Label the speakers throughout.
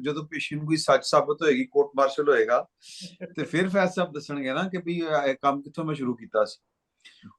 Speaker 1: ਜਦੋਂ ਪੇਸ਼ੀਨਗੋਈ ਸੱਚ ਸਾਬਤ ਹੋਏਗੀ, ਕੋਰਟ ਮਾਰਸ਼ਲ ਹੋਏਗਾ ਤੇ ਫਿਰ ਫੈਜ਼ ਸਾਹਿਬ ਦੱਸਣਗੇ ਨਾ ਕਿ ਵੀ ਇਹ ਕੰਮ ਕਿੱਥੋਂ ਮੈਂ ਸ਼ੁਰੂ ਕੀਤਾ ਸੀ।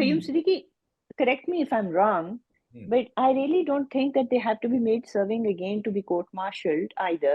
Speaker 2: Qayyum Siddiqui, correct me if I'm wrong, but I really don't think that they have to be made serving again to be court-martialed either.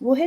Speaker 2: وہ ہے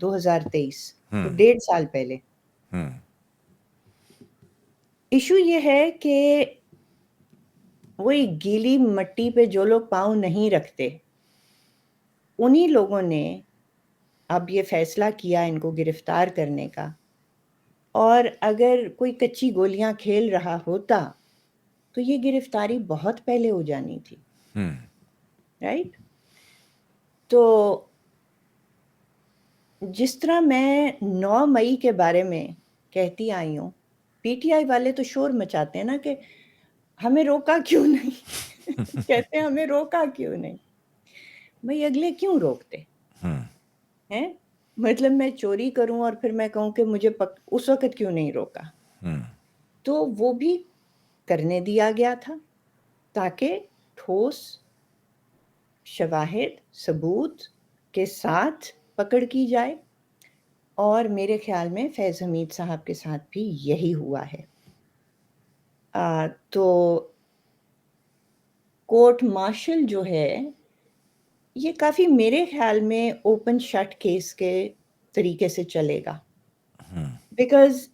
Speaker 2: 2023, تو 1.5 سال پہلے. ایشو یہ ہے کہ وہی گیلی مٹی پہ جو لوگ پاؤں نہیں رکھتے، انہی لوگوں نے اب یہ فیصلہ کیا ان کو گرفتار کرنے کا. اور اگر کوئی کچی گولیاں کھیل رہا ہوتا تو یہ گرفتاری بہت پہلے ہو جانی تھی، رائٹ؟ تو جس طرح میں 9 مئی کے بارے میں کہتی آئی ہوں، پی ٹی آئی والے تو شور مچاتے ہیں نا کہ ہمیں روکا کیوں نہیں کہتے ہیں ہمیں روکا کیوں نہیں. بھئی اگلے کیوں روکتے ہیں؟ مطلب میں چوری کروں اور پھر میں کہوں کہ مجھے اس وقت کیوں نہیں روکا. تو وہ بھی کرنے دیا گیا تھا تاکہ ٹھوس شواہد ثبوت کے ساتھ پکڑ کی جائے. اور میرے خیال میں فیض حمید صاحب کے ساتھ بھی یہی ہوا ہے. تو کورٹ مارشل جو ہے یہ کافی میرے خیال میں اوپن شٹ کیس کے طریقے سے چلے گا. بیکاز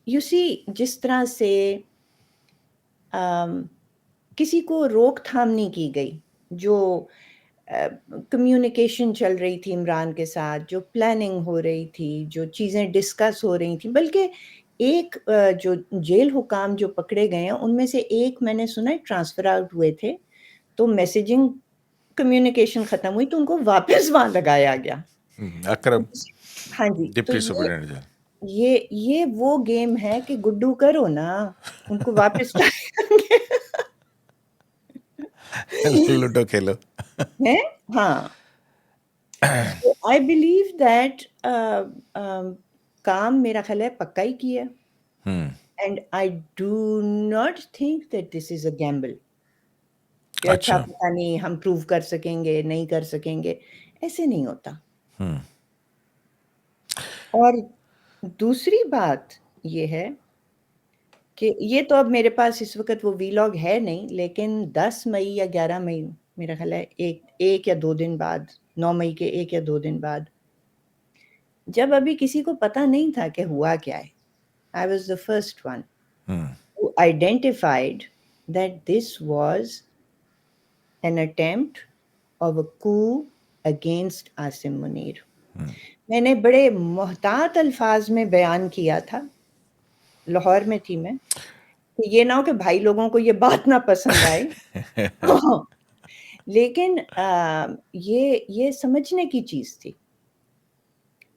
Speaker 2: یو سی جس طرح سے کسی کو روک تھام نہیں کی گئی، جو کمیونیکیشن چل رہی تھی عمران کے ساتھ، جو پلاننگ ہو رہی تھی، جو چیزیں ڈسکس ہو رہی تھیں، بلکہ ایک جو جیل حکام جو پکڑے گئے ہیں ان میں سے ایک میں نے سنا ہے ٹرانسفر آؤٹ ہوئے تھے، تو میسیجنگ کمیونیکیشن ختم ہوئی تو ان کو واپس وہاں لگایا گیا.
Speaker 3: اکرم
Speaker 2: ہاں جی. تو
Speaker 3: ڈپٹی سپرنٹینڈنٹ
Speaker 2: یہ وہ گیم ہے کہ گڈو کرو نا، ان کو واپس لائیں گے.
Speaker 3: لوڈو کھیلو.
Speaker 2: ہیں؟ ہاں. I believe that کام میرا خیال ہے پکا ہی کیا. And I do not think that this is a gamble. کہ اچھا پتہ نہیں ہم پروو کر سکیں گے نہیں کر سکیں گے، ایسے نہیں ہوتا. اور دوسری بات یہ ہے کہ یہ تو اب میرے پاس اس وقت وہ وی لاگ ہے نہیں، لیکن 10 مئی یا 11 مئی میرا خیال ہے ایک یا 2 دن بعد، 9 مئی کے 1 یا 2 دن بعد، جب ابھی کسی کو پتہ نہیں تھا کہ ہوا کیا ہے، I was the first one who identified that this was an attempt of a coup against Asim Munir. میں نے بڑے محتاط الفاظ میں بیان کیا تھا، لاہور میں تھی میں، کہ یہ نہ ہو کہ بھائی لوگوں کو یہ بات نہ پسند آئے. لیکن یہ سمجھنے کی چیز تھی.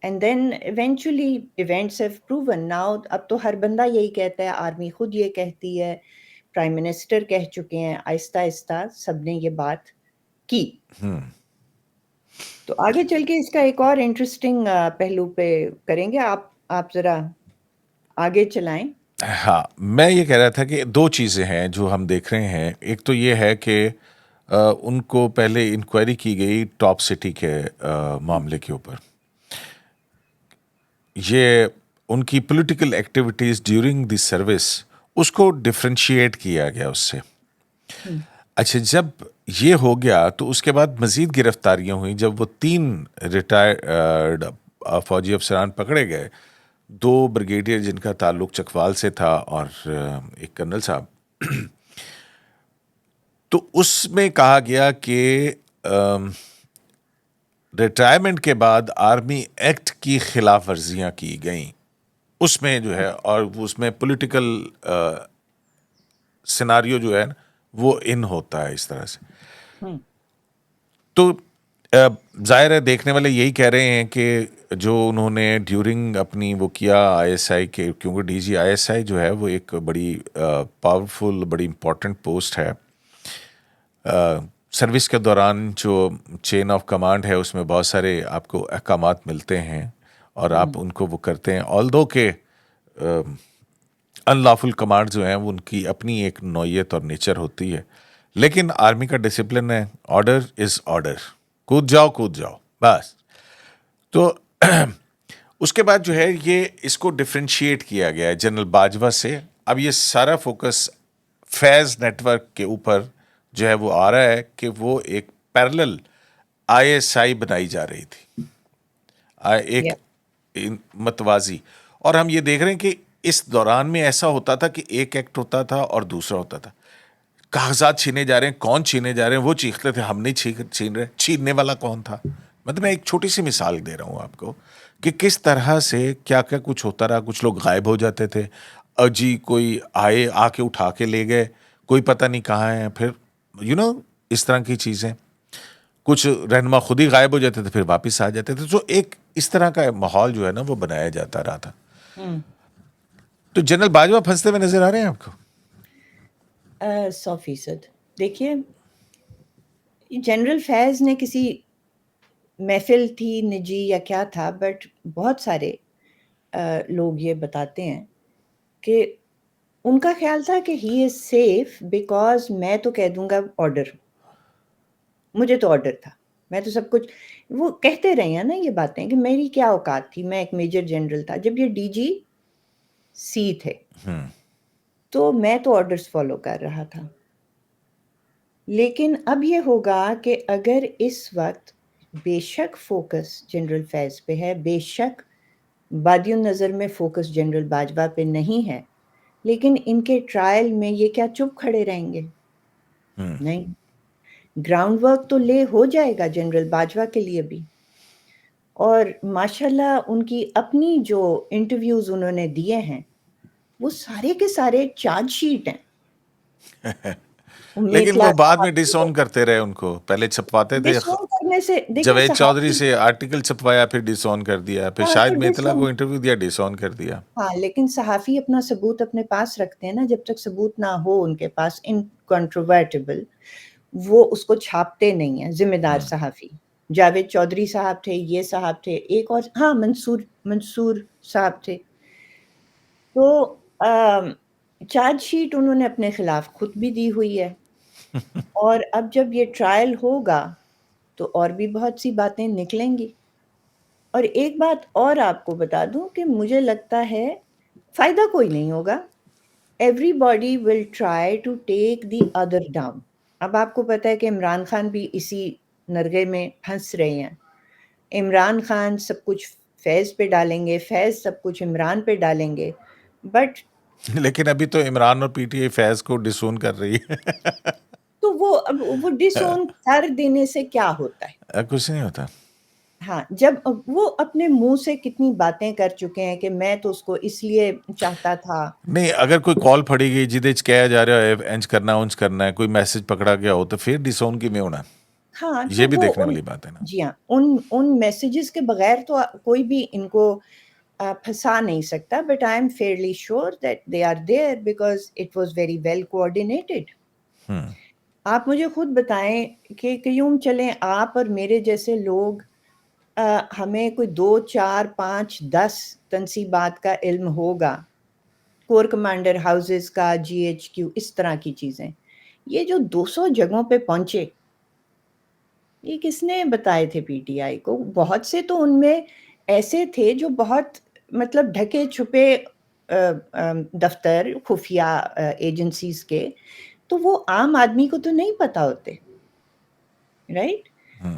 Speaker 2: And then eventually events have proven. Now اب تو ہر بندہ یہی کہتا ہے، آرمی خود یہ کہتی ہے، پرائم منسٹر کہہ چکے ہیں، آہستہ آہستہ سب نے یہ بات کی. تو آگے چل کے اس کا ایک اور انٹرسٹنگ پہلو پہ کریں گے. آپ ذرا آگے چلائیں.
Speaker 3: ہاں، میں یہ کہہ رہا تھا کہ 2 چیزیں ہیں جو ہم دیکھ رہے ہیں. ایک تو یہ ہے کہ ان کو پہلے انکوائری کی گئی ٹاپ سٹی کے معاملے کے اوپر. یہ ان کی political activities during the service اس کو ڈفرینشیٹ کیا گیا اس سے. اچھا، جب یہ ہو گیا تو اس کے بعد مزید گرفتاریاں ہوئیں. جب وہ 3 ریٹائرڈ فوجی افسران پکڑے گئے، 2 بریگیڈیئر جن کا تعلق چکوال سے تھا اور ایک کرنل صاحب، تو اس میں کہا گیا کہ ریٹائرمنٹ کے بعد آرمی ایکٹ کی خلاف ورزیاں کی گئیں. اس میں جو ہے، اور اس میں پولیٹیکل سیناریو جو ہے وہ ہوتا ہے اس طرح سے. تو ظاہر ہے دیکھنے والے یہی کہہ رہے ہیں کہ جو انہوں نے ڈیورنگ اپنی وہ کیا ISI کے، کیونکہ ڈی جی ISI جو ہے وہ ایک بڑی پاورفل، بڑی امپورٹنٹ پوسٹ ہے. سروس کے دوران جو چین آف کمانڈ ہے اس میں بہت سارے آپ کو احکامات ملتے ہیں اور آپ ان کو وہ کرتے ہیں. آلدو کہ ان لافل کمانڈ جو ہیں وہ ان کی اپنی ایک نوعیت اور نیچر ہوتی ہے، لیکن آرمی کا ڈسپلن ہے، آرڈر از آرڈر، کود جاؤ بس. تو اس کے بعد جو ہے یہ اس کو ڈفرینشیٹ کیا گیا ہے جنرل باجوہ سے. اب یہ سارا فوکس فیض نیٹ ورک کے اوپر جو ہے وہ آ رہا ہے کہ وہ ایک پیرلل ISI بنائی جا رہی تھی، ایک متوازی. اور ہم یہ دیکھ رہے ہیں کہ اس دوران میں ایسا ہوتا تھا کہ ایک ایکٹ ہوتا تھا اور دوسرا ہوتا تھا. کاغذات چھینے جا رہے ہیں، کون چھینے جا رہے ہیں؟ وہ چیختے تھے ہم نہیں چھین رہے. چھیننے والا کون تھا؟ مطلب میں ایک چھوٹی سی مثال دے رہا ہوں آپ کو کہ کس طرح سے کیا کیا کچھ ہوتا رہا. کچھ لوگ غائب ہو جاتے تھے، جی کوئی آئے آ کے اٹھا کے لے گئے، کوئی پتہ نہیں کہاں ہے. پھر اس طرح کی چیزیں. کچھ رہنما خود ہی غائب ہو جاتے تھے، پھر واپس آ جاتے تھے. تو ایک اس طرح کا ماحول جو ہے نا وہ بنایا جاتا رہا تھا. تو جنرل باجوہ پھنستے ہوئے نظر آ رہے ہیں آپ کو؟
Speaker 2: 100%. دیکھیے جنرل فیض نے کسی محفل تھی نجی یا کیا تھا، بٹ بہت سارے لوگ یہ بتاتے ہیں کہ ان کا خیال تھا کہ ہی از سیف بیکاز میں تو کہہ دوں گا آرڈر، مجھے تو آرڈر تھا، میں تو سب کچھ. وہ کہتے رہے ہیں نا یہ باتیں کہ میری کیا اوقات تھی، میں ایک میجر جنرل تھا جب یہ DGC تھے، تو میں تو آرڈرز فالو کر رہا تھا. لیکن اب یہ ہوگا کہ اگر اس وقت بے شک فوکس جنرل فیض پہ ہے، بے شک بادی النظر میں فوکس جنرل باجوہ پہ نہیں ہے، لیکن ان کے ٹرائل میں یہ کیا چپ کھڑے رہیں گے؟ نہیں، گراؤنڈ ورک تو لے ہو جائے گا جنرل باجوہ کے لیے بھی. اور ماشاءاللہ ان کی اپنی جو انٹرویوز انہوں نے دیے ہیں وہ سارے کے سارے چارج شیٹ ہیں.
Speaker 3: لیکن وہ بعد میں ڈس اون کرتے رہے ان کو. پہلے چھپواتے تھے،
Speaker 2: ڈس اون کرنے سے دیکھیں
Speaker 3: جاوید چودھری
Speaker 2: صحافی،
Speaker 3: سے آرٹیکل چھپوایا، پھر ڈس اون کر دیا، پھر
Speaker 2: ہاں
Speaker 3: شاہد
Speaker 2: تو ڈس
Speaker 3: میتلا
Speaker 2: اون،
Speaker 3: کو انٹرویو دیا، ڈس اون کر دیا.
Speaker 2: ہاں لیکن صحافی اپنا ثبوت اپنے پاس رکھتے ہیں نا. جب تک ثبوت نہ ہو ان کے پاس انکنٹروورٹیبل، وہ اس کو چھاپتے نہیں ہیں. ذمہ دار صحافی جاوید چودھری صاحب تھے، یہ صاحب تھے، ایک اور ہاں منصور صاحب تھے. تو چارج شیٹ انہوں نے اپنے خلاف خود بھی دی ہوئی ہے. اور اب جب یہ ٹرائل ہوگا تو اور بھی بہت سی باتیں نکلیں گی. اور ایک بات اور آپ کو بتا دوں کہ مجھے لگتا ہے فائدہ کوئی نہیں ہوگا. Everybody will try to take the other down. اب آپ کو پتہ ہے کہ عمران خان بھی اسی نرغے میں پھنس رہے ہیں. عمران خان سب کچھ فیض پہ ڈالیں گے، فیض سب کچھ عمران پہ ڈالیں گے. بٹ
Speaker 3: لیکن ابھی تو عمران اور PTI فیض کو ڈس اون کر رہی ہے.
Speaker 2: تو وہ ڈس اون کر دینے سے کیا ہوتا ہے؟
Speaker 3: کچھ نہیں ہوتا.
Speaker 2: ہاں، جب وہ اپنے منہ سے کتنی باتیں کر چکے ہیں کہ میں تو اس کو اس لیے چاہتا تھا.
Speaker 3: نہیں، اگر کوئی کال پھڑی گئی جہدے چ کہا جا رہا ہے انج کرنا اونج کرنا ہے، کوئی میسج پکڑا گیا ہو، تو پھر ڈس اون کی میں ہونا.
Speaker 2: ہاں تو
Speaker 3: یہ بھی
Speaker 2: وہ
Speaker 3: دیکھنے والی بات ہے نا.
Speaker 2: جی ہاں، ان میسیجز کے بغیر تو کوئی بھی ان کو پھنسا نہیں سکتا. But I am fairly sure that they are there because it was very well coordinated. آپ مجھے خود بتائیں کہ کیوں چلیں آپ اور میرے جیسے لوگ، ہمیں کوئی 2 4 5 10 تنصیبات کا علم ہوگا، کور کمانڈر ہاؤسز کا، GHQ، اس طرح کی چیزیں. یہ جو 200 جگہوں پہ پہنچے، یہ کس نے بتائے تھے PTI کو؟ بہت سے تو ان میں ایسے تھے جو بہت مطلب ڈھکے چھپے دفتر خفیہ ایجنسیز کے، تو وہ عام آدمی کو تو نہیں پتا ہوتے، رائٹ؟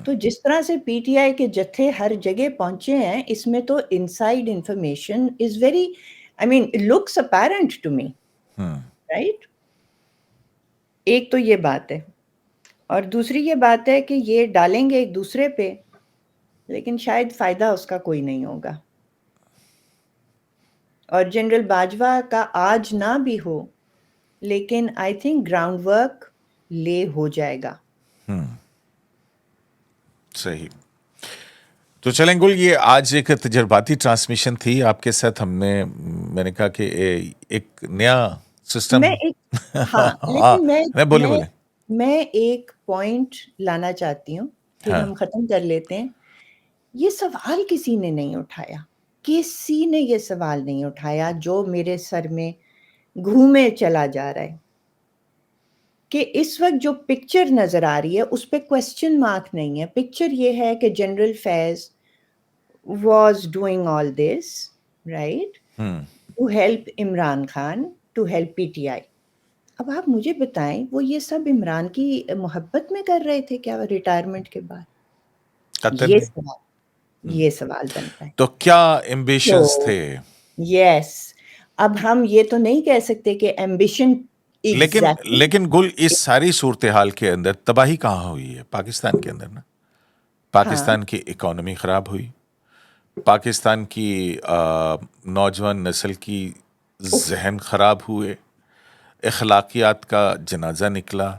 Speaker 2: تو جس طرح سے PTI کے جتھے ہر جگہ پہنچے ہیں، اس میں تو inside information is very, I mean looks apparent to me, right? ایک تو یہ بات ہے، اور دوسری یہ بات ہے کہ یہ ڈالیں گے ایک دوسرے پہ، لیکن شاید فائدہ اس کا کوئی نہیں ہوگا. اور جنرل باجوہ کا آج نہ بھی ہو، لیکن آئی تھنک گراؤنڈ ورک لے ہو جائے گا.
Speaker 3: صحیح. تو چلیں گل، یہ آج ایک تجرباتی ٹرانسمیشن تھی آپ کے ساتھ. میں نے کہا کہ ایک نیا سسٹم.
Speaker 2: میں ایک ہاں، لیکن
Speaker 3: بولے.
Speaker 2: میں ایک پوائنٹ لانا چاہتی ہوں، پھر ہم ختم کر لیتے ہیں. یہ سوال کسی نے نہیں اٹھایا، کسی نے یہ سوال نہیں اٹھایا جو میرے سر میں گھومے چلا جا رہا ہے، کہ اس وقت جو پکچر نظر آ رہی ہے اس پہ کوسچن مارک نہیں ہے. پکچر یہ ہے کہ general Faiz was doing all this right to help Imran Khan, to help PTI. اب آپ مجھے بتائیں وہ یہ سب عمران کی محبت میں کر رہے تھے کیا ریٹائرمنٹ کے بعد؟
Speaker 3: قطن
Speaker 2: یہ
Speaker 3: نہیں.
Speaker 2: سوال یہ سوال بنتا ہے.
Speaker 3: تو کیا ایمبیشنز
Speaker 2: تو
Speaker 3: تھے؟
Speaker 2: یس، اب ہم یہ تو نہیں کہہ سکتے کہ ایمبیشن ایگزیکٹلی.
Speaker 3: لیکن گل اس ساری صورتحال کے اندر تباہی کہاں ہوئی ہے؟ پاکستان کے اندر نا.
Speaker 2: ہاں
Speaker 3: پاکستان کی اکانومی خراب ہوئی، پاکستان کی نوجوان نسل کی ذہن خراب ہوئے، اخلاقیات کا جنازہ نکلا،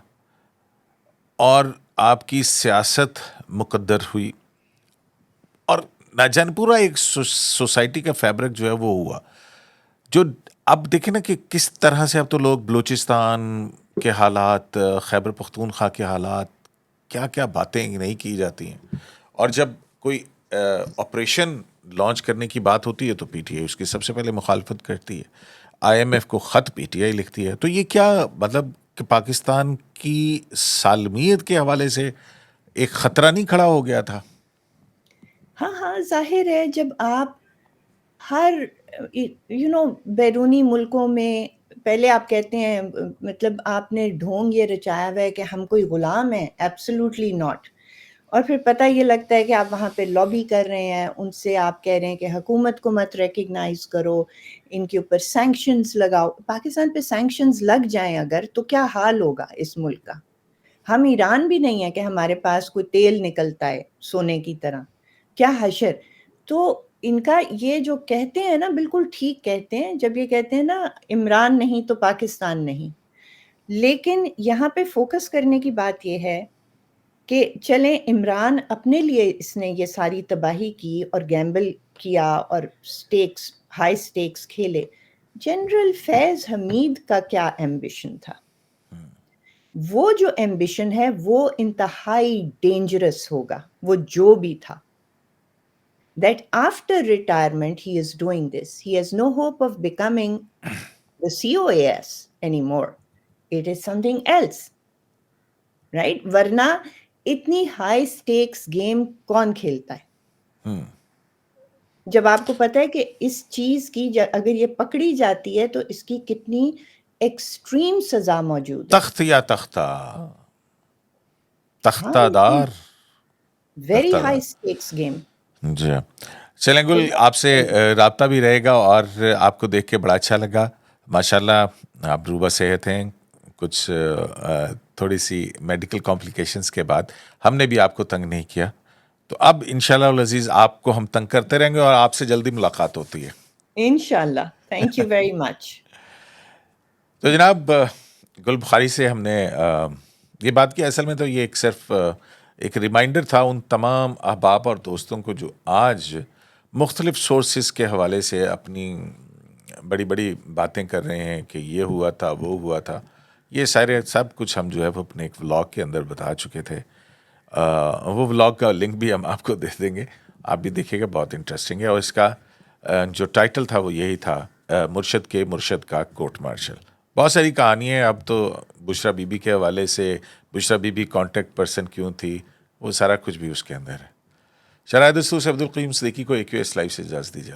Speaker 3: اور آپ کی سیاست مقدر ہوئی، اور نہ جان پورا ایک سوسائٹی کا فیبرک جو ہے وہ ہوا. جو اب دیکھیں نا کہ کس طرح سے اب تو لوگ بلوچستان کے حالات، خیبر پختونخوا کے حالات، کیا کیا باتیں نہیں کی جاتی ہیں. اور جب کوئی آپریشن لانچ کرنے کی بات ہوتی ہے تو پی ٹی آئی اس کی سب سے پہلے مخالفت کرتی ہے. آئی ایم ایف کو خط پی ٹی آئی لکھتی ہے. تو یہ کیا مطلب کہ پاکستان کی سالمیت کے حوالے سے ایک خطرہ نہیں کھڑا ہو گیا تھا؟
Speaker 2: ہاں ظاہر ہے، جب آپ ہر بیرونی ملکوں میں پہلے آپ کہتے ہیں، مطلب آپ نے ڈھونگ یہ رچایا ہوا ہے کہ ہم کوئی غلام ہیں. Absolutely not. اور پھر پتہ یہ لگتا ہے کہ آپ وہاں پہ لابی کر رہے ہیں، ان سے آپ کہہ رہے ہیں کہ حکومت کو مت ریکگنائز کرو، ان کے اوپر سینکشنز لگاؤ. پاکستان پہ سینکشنز لگ جائیں اگر تو کیا حال ہوگا اس ملک کا. ہم ایران بھی نہیں ہے کہ ہمارے پاس کوئی تیل نکلتا ہے سونے کی طرح. کیا حشر. تو ان کا یہ جو کہتے ہیں نا بالکل ٹھیک کہتے ہیں، جب یہ کہتے ہیں نا عمران نہیں تو پاکستان نہیں. لیکن یہاں پہ فوکس کرنے کی بات یہ ہے کہ چلیں عمران اپنے لیے اس نے یہ ساری تباہی کی اور گیمبل کیا اور سٹیکس، ہائی سٹیکس کھیلے. جنرل فیض حمید کا کیا ایمبیشن تھا؟ وہ جو ایمبیشن ہے وہ انتہائی ڈینجرس ہوگا، وہ جو بھی تھا. That after retirement he is doing this. He has no hope of becoming the COAS anymore. It is something else. Right? ورنہ اتنی ہائی سٹیکس گیم کون کھیلتا ہے؟ جب آپ کو پتہ ہے کہ اس چیز کی اگر یہ پکڑی جاتی ہے تو اس کی کتنی ایکسٹریم سزا موجود ہے.
Speaker 3: تخت یا تختہ، تختہ دار،
Speaker 2: ویری
Speaker 3: تختہ دار.
Speaker 2: High stakes game.
Speaker 3: جی چلیں گل، آپ سے رابطہ بھی رہے گا، اور آپ کو دیکھ کے بڑا اچھا لگا. ماشاءاللہ آپ روبہ صحت ہیں. کچھ تھوڑی سی میڈیکل کمپلیکیشنز کے بعد ہم نے بھی آپ کو تنگ نہیں کیا. تو اب انشاءاللہ العزیز آپ کو ہم تنگ کرتے رہیں گے، اور آپ سے جلدی ملاقات ہوتی ہے
Speaker 2: انشاءاللہ. Thank you very much.
Speaker 3: تو جناب گل بخاری سے ہم نے یہ بات کی. اصل میں تو یہ صرف ایک ریمائنڈر تھا ان تمام احباب اور دوستوں کو جو آج مختلف سورسز کے حوالے سے اپنی بڑی بڑی باتیں کر رہے ہیں کہ یہ ہوا تھا، وہ ہوا تھا. یہ سارے سب کچھ ہم جو ہے وہ اپنے ایک ولاگ کے اندر بتا چکے تھے. وہ ولاگ کا لنک بھی ہم آپ کو دے دیں گے، آپ بھی دیکھیے گا، بہت انٹرسٹنگ ہے. اور اس کا جو ٹائٹل تھا وہ یہی تھا، مرشد کے مرشد کا کورٹ مارشل. بہت ساری کہانی ہیں. اب تو بشرا بی بی کے حوالے سے، بشرا بی بی کانٹیکٹ پرسن کیوں تھی، وہ سارا کچھ بھی اس کے اندر ہے. شرائط دستور سے عبدالقیوم صدیقی کو AQS لائیو سے اجازت دیجیے.